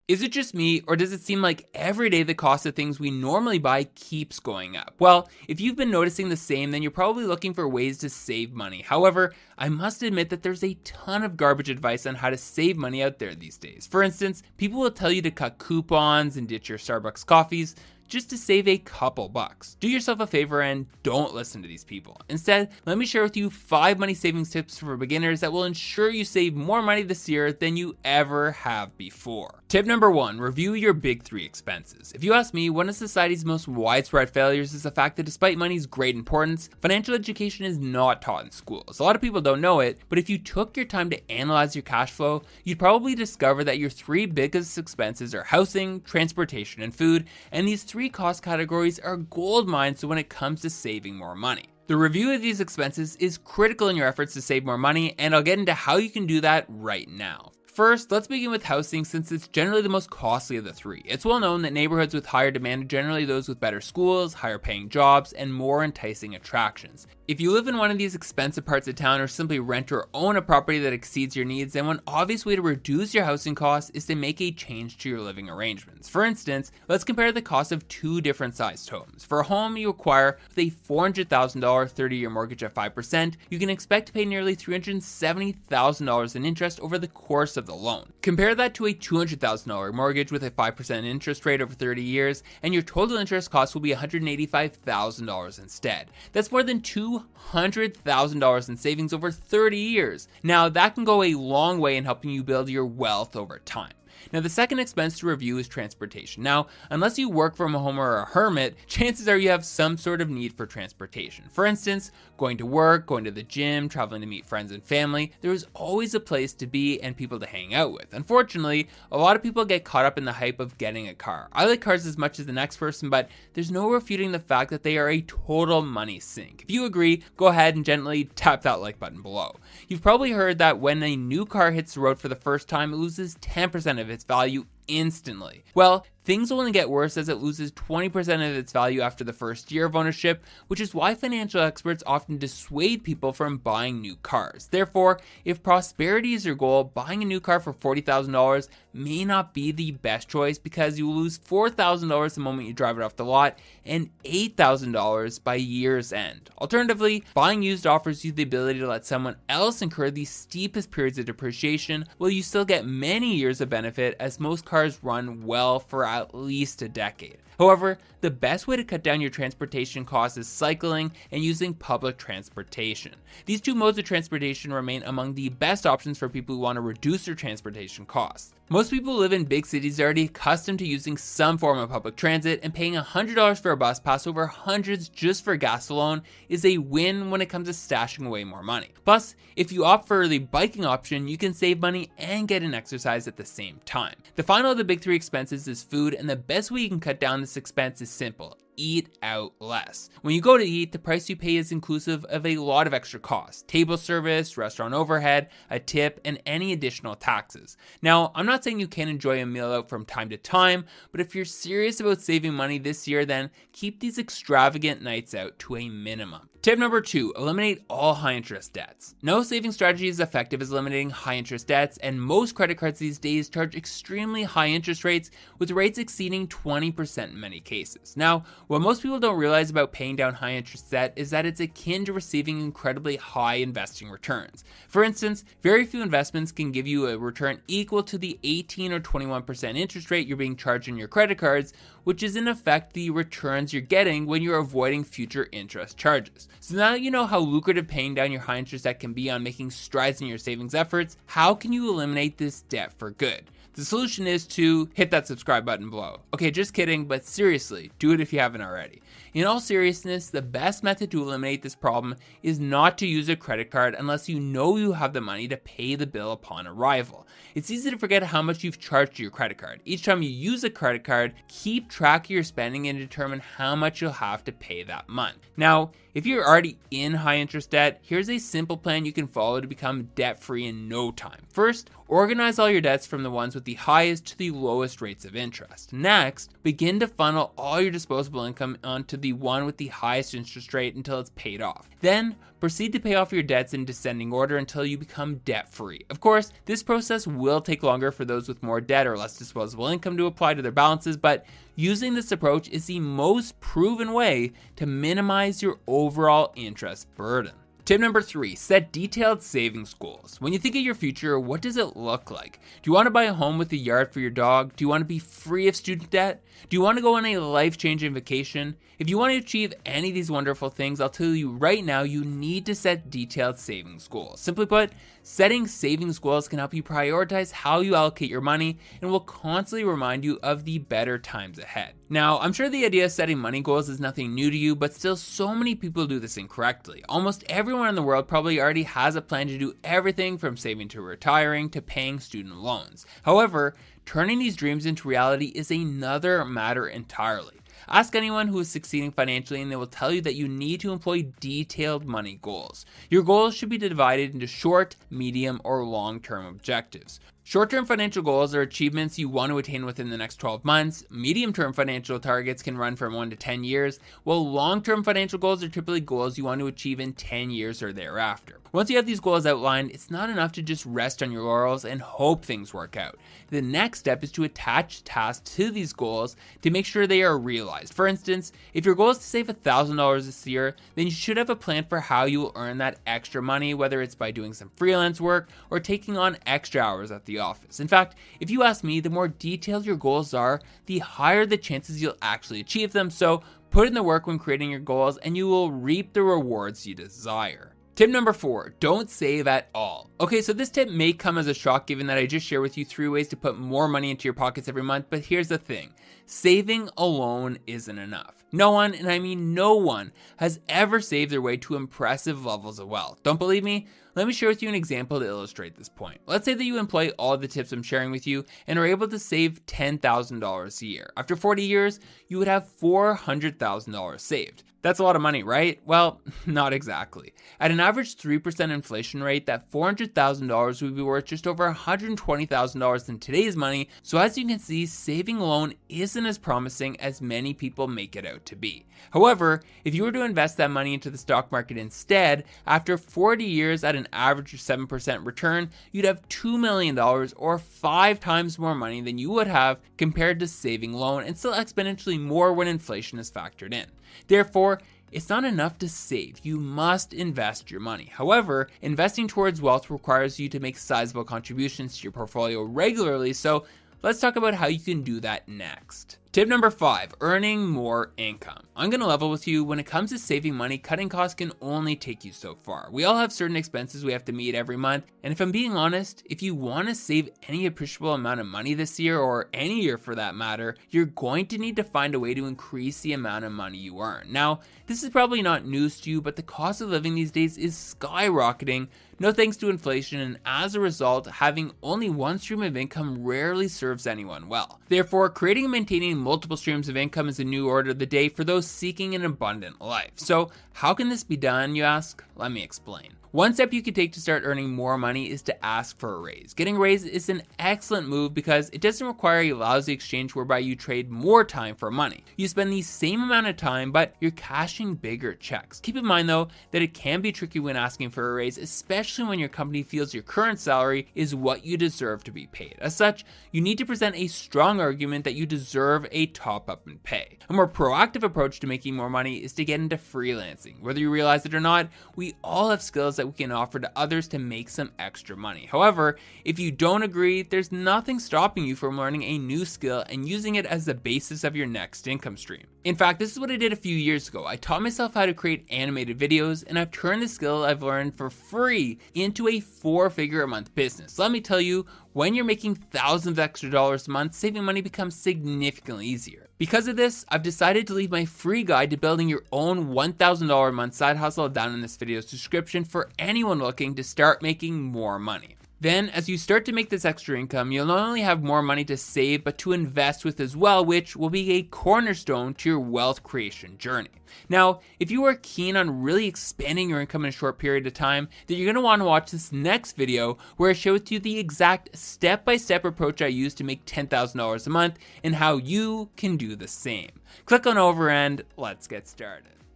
Is it just me, or does it seem like every day the cost of things we normally buy keeps going up? Well, if you've been noticing the same, then you're probably looking for ways to save money. However, I must admit that there's a ton of garbage advice on how to save money out there these days. For instance, people will tell you to cut coupons and ditch your Starbucks coffees just to save a couple bucks. Do yourself a favor and don't listen to these people. Instead, let me share with you 5 money savings tips for beginners that will ensure you save more money this year than you ever have before. Tip number 1, review your big 3 expenses. If you ask me, one of society's most widespread failures is the fact that despite money's great importance, financial education is not taught in schools. A lot of people don't know it, but if you took your time to analyze your cash flow, you'd probably discover that your 3 biggest expenses are housing, transportation, and food, and these 3 cost categories are gold mines when it comes to saving more money. The review of these expenses is critical in your efforts to save more money, and I'll get into how you can do that right now. First, let's begin with housing since it's generally the most costly of the 3. It's well known that neighborhoods with higher demand are generally those with better schools, higher paying jobs, and more enticing attractions. If you live in one of these expensive parts of town or simply rent or own a property that exceeds your needs, then one obvious way to reduce your housing costs is to make a change to your living arrangements. For instance, let's compare the cost of 2 different sized homes. For a home you acquire with a $400,000 30-year mortgage at 5%, you can expect to pay nearly $370,000 in interest over the course of the loan. Compare that to a $200,000 mortgage with a 5% interest rate over 30 years, and your total interest cost will be $185,000 instead. That's more than $200,000 in savings over 30 years. Now, that can go a long way in helping you build your wealth over time. Now, the second expense to review is transportation. Now, unless you work from home or are a hermit, chances are you have some sort of need for transportation. For instance, going to work, going to the gym, traveling to meet friends and family, there is always a place to be and people to hang out with. Unfortunately, a lot of people get caught up in the hype of getting a car. I like cars as much as the next person, but there's no refuting the fact that they are a total money sink. If you agree, go ahead and gently tap that like button below. You've probably heard that when a new car hits the road for the first time, it loses 10% of its value instantly. Well, things will only get worse as it loses 20% of its value after the first year of ownership, which is why financial experts often dissuade people from buying new cars. Therefore, if prosperity is your goal, buying a new car for $40,000 may not be the best choice because you will lose $4,000 the moment you drive it off the lot and $8,000 by year's end. Alternatively, buying used offers you the ability to let someone else incur the steepest periods of depreciation while you still get many years of benefit, as most cars run well for at least a decade. However, the best way to cut down your transportation costs is cycling and using public transportation. These 2 modes of transportation remain among the best options for people who want to reduce their transportation costs. Most people who live in big cities are already accustomed to using some form of public transit, and paying $100 for a bus pass over hundreds just for gas alone is a win when it comes to stashing away more money. Plus, if you opt for the biking option, you can save money and get an exercise at the same time. The final of the big 3 expenses is food, and the best way you can cut down this expense is simple: eat out less. When you go to eat, the price you pay is inclusive of a lot of extra costs: table service, restaurant overhead, a tip, and any additional taxes. Now, I'm not saying you can't enjoy a meal out from time to time, but if you're serious about saving money this year, then keep these extravagant nights out to a minimum. Tip number 2, eliminate all high interest debts. No saving strategy is effective as eliminating high interest debts, and most credit cards these days charge extremely high interest rates, with rates exceeding 20% in many cases. Now, what most people don't realize about paying down high interest debt is that it's akin to receiving incredibly high investing returns. For instance, very few investments can give you a return equal to the 18 or 21% interest rate you're being charged on your credit cards, which is in effect the returns you're getting when you're avoiding future interest charges. So now that you know how lucrative paying down your high interest debt can be on making strides in your savings efforts, how can you eliminate this debt for good? The solution is to hit that subscribe button below. Okay, just kidding, but seriously, do it if you haven't already. In all seriousness, the best method to eliminate this problem is not to use a credit card unless you know you have the money to pay the bill upon arrival. It's easy to forget how much you've charged to your credit card. Each time you use a credit card, keep track of your spending and determine how much you'll have to pay that month. Now, if you're already in high interest debt, here's a simple plan you can follow to become debt free in no time. First, Organize all your debts from the ones with the highest to the lowest rates of interest. Next, begin to funnel all your disposable income onto the one with the highest interest rate until it's paid off. Then, proceed to pay off your debts in descending order until you become debt-free. Of course, this process will take longer for those with more debt or less disposable income to apply to their balances, but using this approach is the most proven way to minimize your overall interest burden. Tip number 3, set detailed savings goals. When you think of your future, what does it look like? Do you want to buy a home with a yard for your dog? Do you want to be free of student debt? Do you want to go on a life-changing vacation? If you want to achieve any of these wonderful things, I'll tell you right now, you need to set detailed savings goals. Simply put, setting savings goals can help you prioritize how you allocate your money and will constantly remind you of the better times ahead. Now, I'm sure the idea of setting money goals is nothing new to you, but still so many people do this incorrectly. Almost everyone in the world probably already has a plan to do everything from saving to retiring to paying student loans. However, turning these dreams into reality is another matter entirely. Ask anyone who is succeeding financially and they will tell you that you need to employ detailed money goals. Your goals should be divided into short, medium, or long-term objectives. Short-term financial goals are achievements you want to attain within the next 12 months. Medium-term financial targets can run from 1 to 10 years, while long-term financial goals are typically goals you want to achieve in 10 years or thereafter. Once you have these goals outlined, it's not enough to just rest on your laurels and hope things work out. The next step is to attach tasks to these goals to make sure they are realized. For instance, if your goal is to save $1,000 this year, then you should have a plan for how you will earn that extra money, whether it's by doing some freelance work or taking on extra hours at the office. In fact, if you ask me, the more detailed your goals are, the higher the chances you'll actually achieve them. So put in the work when creating your goals and you will reap the rewards you desire. Tip number 4, don't save at all. Okay, so this tip may come as a shock given that I just shared with you 3 ways to put more money into your pockets every month, but here's the thing. Saving alone isn't enough. No one, and I mean no one, has ever saved their way to impressive levels of wealth. Don't believe me? Let me share with you an example to illustrate this point. Let's say that you employ all of the tips I'm sharing with you and are able to save $10,000 a year. After 40 years, you would have $400,000 saved. That's a lot of money, right? Well, not exactly. At an average 3% inflation rate, that $400,000 would be worth just over $120,000 in today's money. So as you can see, saving alone isn't as promising as many people make it out to be. However, if you were to invest that money into the stock market instead, after 40 years at an average of 7% return, you'd have $2 million or 5 times more money than you would have compared to saving alone, and still exponentially more when inflation is factored in. Therefore, it's not enough to save. You must invest your money. However, investing towards wealth requires you to make sizable contributions to your portfolio regularly, so let's talk about how you can do that next. Tip number 5, earning more income. I'm going to level with you. When it comes to saving money, cutting costs can only take you so far. We all have certain expenses we have to meet every month. And if I'm being honest, if you want to save any appreciable amount of money this year, or any year for that matter, you're going to need to find a way to increase the amount of money you earn. Now, this is probably not news to you, but the cost of living these days is skyrocketing, no thanks to inflation, and as a result, having only one stream of income rarely serves anyone well. Therefore, creating and maintaining multiple streams of income is a new order of the day for those seeking an abundant life. So, how can this be done, you ask? Let me explain. One step you can take to start earning more money is to ask for a raise. Getting a raise is an excellent move because it doesn't require a lousy exchange whereby you trade more time for money. You spend the same amount of time, but you're cashing bigger checks. Keep in mind though, that it can be tricky when asking for a raise, especially when your company feels your current salary is what you deserve to be paid. As such, you need to present a strong argument that you deserve a top up in pay. A more proactive approach to making more money is to get into freelancing. Whether you realize it or not, we all have skills that we can offer to others to make some extra money. However, if you don't agree, there's nothing stopping you from learning a new skill and using it as the basis of your next income stream. In fact, this is what I did a few years ago. I taught myself how to create animated videos, and I've turned the skill I've learned for free into a 4-figure a month business. Let me tell you, when you're making thousands of extra dollars a month, saving money becomes significantly easier. Because of this, I've decided to leave my free guide to building your own $1,000 a month side hustle down in this video's description for anyone looking to start making more money. Then, as you start to make this extra income, you'll not only have more money to save, but to invest with as well, which will be a cornerstone to your wealth creation journey. Now, if you are keen on really expanding your income in a short period of time, then you're going to want to watch this next video where I show you the exact step-by-step approach I use to make $10,000 a month and how you can do the same. Click on over and let's get started.